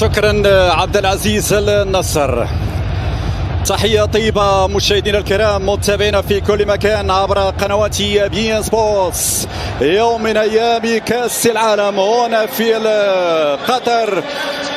شكرا عبد العزيز النصر. تحية طيبة مشاهدينا الكرام متابعينا في كل مكان عبر قنوات بي ان سبورتس. يوم من ايام كاس العالم هنا في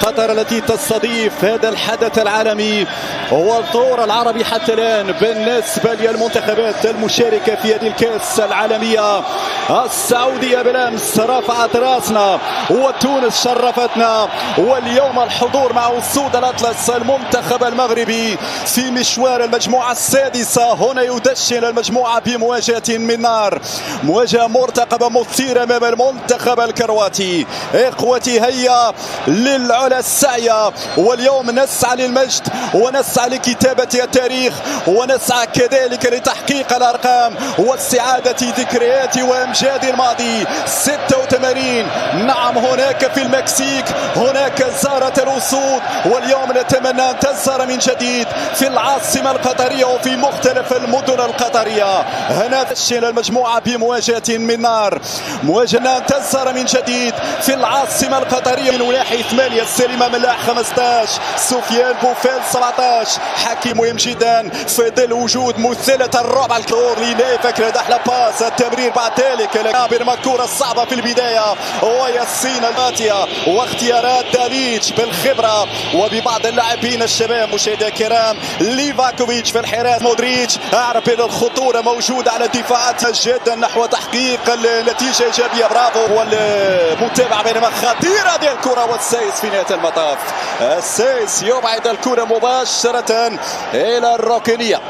قطر التي تستضيف هذا الحدث العالمي والظهور العربي حتى الان بالنسبة للمنتخبات المشاركة في هذه الكاس العالمية. السعودية بالامس رفعت راسنا وتونس شرفتنا، واليوم الحضور مع اسود الاطلس المنتخب المغربي في مشوار المجموعة السادسة. هنا يدشن المجموعة بمواجهة من نار، مواجهة مرتقبة مثيرة امام المنتخب الكرواتي. اخوتي هيا للعلا السعية، واليوم نسعى للمجد ونسعى لكتابة التاريخ ونسعى كذلك لتحقيق الارقام واستعادة ذكريات وامجاد الماضي. 86 نعم، هناك في المكسيك هناك زارت الاسود، واليوم نتمنى ان تزهر من جديد في العاصمة القطرية وفي مختلف المدن القطرية. هنا تشين المجموعة بمواجهة من نار، مواجهة تزهر من جديد في العاصمة القطرية. من ناحية 8 سليمة ملاح 15، سفيان بوفال 17، حكيم مهم جدا في ظل وجود مثلث الرابع الكور لنيفك دحل باس التمرير بعد ذلك لكابر مكورة الصعبة في البداية وياسين الباتية واختيارات داليتش بالخبرة وببعض اللاعبين الشباب. مشاهدينا الكرام ليفاكوفيتش في الحراس، مودريتش اعرف ان الخطوره موجوده على الدفاعات جدا نحو تحقيق النتيجه ايجابيه. برافو والمتابعه بينما خطيره هذه الكره والسايس في نهايه المطاف. السايس يبعد الكره مباشره الى الركنيه.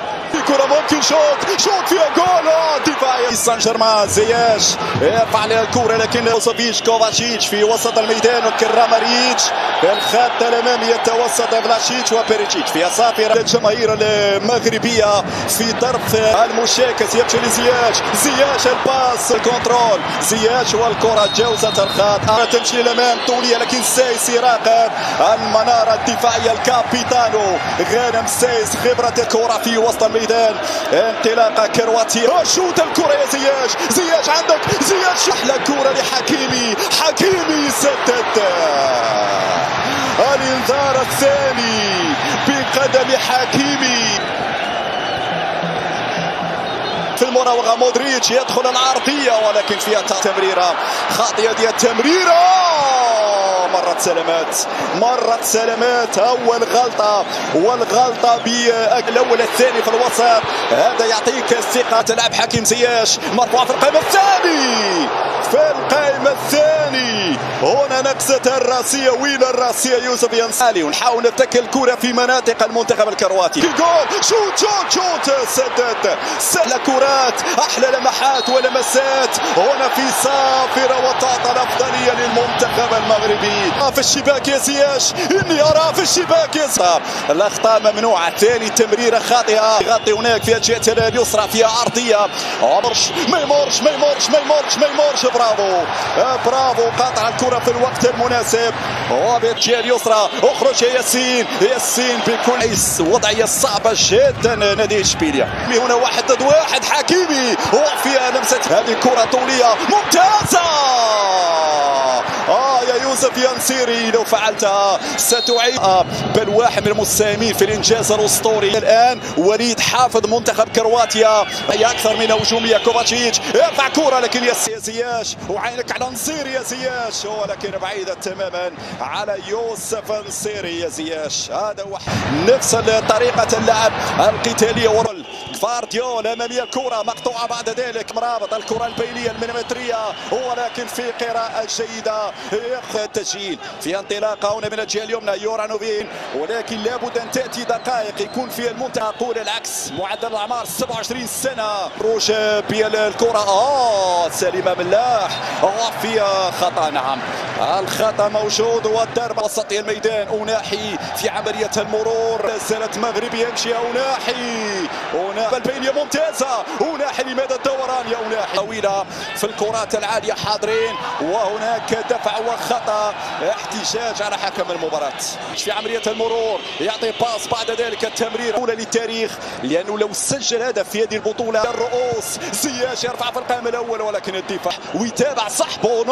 كرة ممكن شوط فيها جول دفاعي سان جيرمان. زياش يرفع لها الكرة لكن يوسفيتش كوفاشيتش في وسط الميدان وكراماريتش في الخط الامامي يتوسط فلاشيتش وبيريتشيتش في صافرة الجماهير المغربية في طرف المشاكس. يمشي زياش الباس الكنترول زياش والكرة جاوزت الخط تمشي للامام طولية لكن سايس يراقب المنارة الدفاعية. الكابيتانو غانم سايس خبرة الكرة في وسط الميدان. انطلاقه كرواتيا شوت الكره يا زياش عندك زياش احلى كره حكيمي سدد الانذار الثاني بقدم حكيمي في المراوغه. مودريتش يدخل العرضيه ولكن فيها تمريره خاطئه ديال التمريره. مرت سلامات اول غلطه والغلطه بالاول الثاني في الوسط. هذا يعطيك الثقه. تلعب حكيم زياش مرفوع في القائمه الثاني هنا نكسة الراسيه. وين الراسيه يوسف ينسالي ونحاول نتكل الكره في مناطق المنتخب الكرواتي. في جول شوت سدد سهله كرات احلى لمحات ولمسات هنا في صافره وتعطى الافضليه للمنتخب المغربي. في الشباك يا زياش، اني ارى في الشباك يا زياش. الاخطاء ممنوعه. ثاني تمريره خاطئه يغطي هناك في الجهه اليسرى فيها ارضيه ما يمرش. برافو قاطع الكره في الوقت المناسب وبالجهه اليسرى. اخرج يا ياسين بكل وضعيه صعبه جدا نادي اشبيليه. هنا 1 ضد 1 حكيمي وفيها لمسه. هذه كره طوليه ممتازه يا يوسف ينسيري لو فعلتها ستعيد. بل واحد من المساهمين في الانجاز الاسطوري الان وليد حافظ منتخب كرواتيا. هي اكثر من هجوميه. كوفاشيتش يرفع كره لكن يا زياش وعينك على نصيري يا زياش ولكن بعيده تماما على يوسف نصيري يا زياش. هذا هو نفس طريقه اللعب القتاليه. كفارديول اماميه الكره مقطوعه بعد ذلك مرابط الكره البينيه المليمتريه ولكن في قراءه جيده ياخذ التسجيل في انطلاقه هنا من الجهه اليمنى. يورانوفين ولكن لابد ان تاتي دقائق يكون في المنتهى. اقول العكس معدل الاعمار 27 سنه. خروج بالكره سليمه ملاح فيها خطا. نعم الخطا موجود والضربه وسطي الميدان. أناحي في عمليه المرور زالت مغربي يمشي. أناحي البينيه ممتازه. أناحي لماذا الدوران يا أناحي طويله في الكرات العاليه حاضرين وهناك دفع وخطا. احتجاج على حكم المباراه في عمليه المرور. يعطي باس بعد ذلك التمرير الاولى للتاريخ لانه لو سجل هدف في هذه البطوله الرؤوس. زياش يرفع في القائمه الاول ولكن الدفاع ويتابع صاحبه.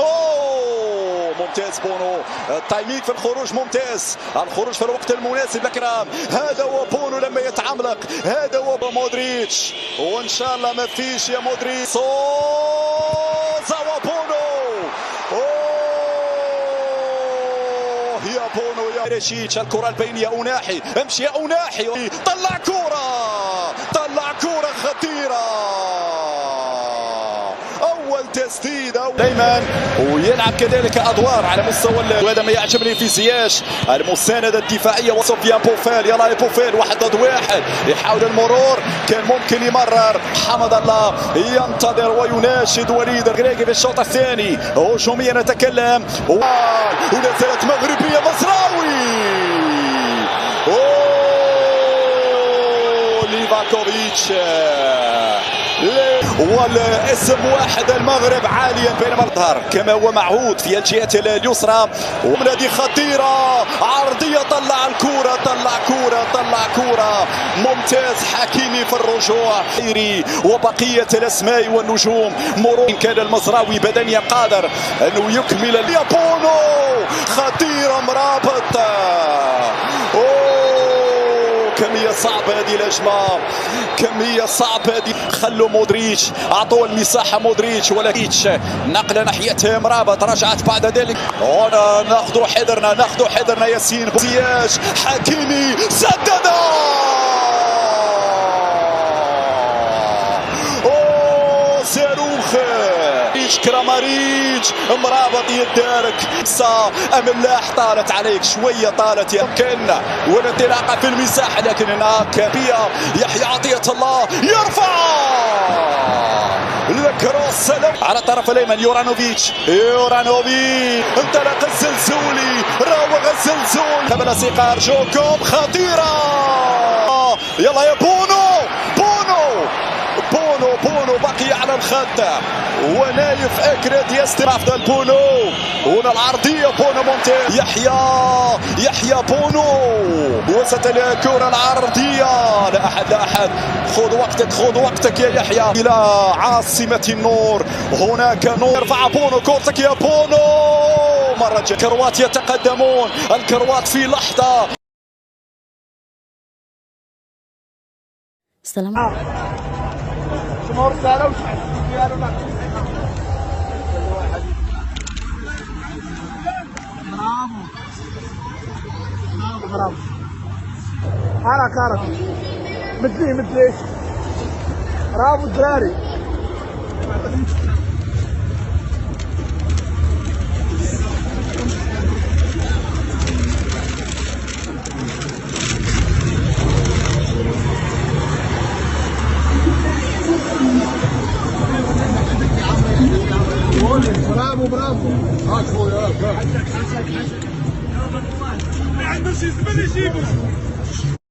ممتاز بونو، التايمينغ في الخروج ممتاز، الخروج في الوقت المناسب الكرام. هذا هو بونو لما يتعملق، هذا هو مودريتش، وان شاء الله ما فيش يا مودريتش. سوزا وبونو، يا بونو يا رشيتش، الكرة البينية أناحي، امشي يا أناحي، طلع كرة خطيرة، أول تسديدة دايما، ويلعب كذلك أدوار على مستوى وهذا ما يعجبني في زياش، المساندة الدفاعية وسفيان بوفال. يلا يا بوفال، 1 ضد 1 يحاول المرور، كان ممكن يمرر. حمد الله ينتظر ويناشد وليد الغريقي في الشوط الثاني. هجوميا نتكلم، ولا زالت مغربية مزراوي، ليفاكوفيتش، والاسم واحد المغرب عاليا بينما الظهر كما هو معهود في الجهة اليسرى. وهذه خطيرة، عرضية، طلع الكرة، طلع كرة ممتاز. حكيمي في الرجوع، وبقية الأسماء والنجوم مرور. كان المزراوي بدنيا قادر أنه يكمل. يا بونو خطيرة، مرابط، كمية صعبة هذه الهجمة، كمية صعبة هذه. خلوا مودريتش، أعطوا المساحة مودريتش، ولكن نقلة ناحية مرابط، رجعت بعد ذلك. هنا ناخذ حذرنا ياسين زياش، حكيمي سدد، صاروخ كراماريتش، مرابط يدارك. املاح طالت عليك شويه، طالت يمكن والانطلاقه في المساحه، لكن هناك يحيى عطيه الله يرفع الكروس على الطرف الايمن. يورانوفيتش، انطلق الزلزولي، راوغ الزلزول قبل سيقا. ارجوكم، خطيره، يلا يا بونو بقي على الخط، ونايف اكرد يستلم. افضل بونو، هنا العرضيه، بونو ممتاز. يحيى بونو، وسط الكره العرضيه، لا احد. خذ وقتك يا يحيى. الى عاصمه النور، هناك نور. يرفع بونو، كورتك يا بونو، مره جايه. الكروات يتقدمون، الكروات في لحظه. السلام برافو، حركة مثلي برافو الدراري. برافو هاك خويا، هاك ما عندوش يزبل يجيبو.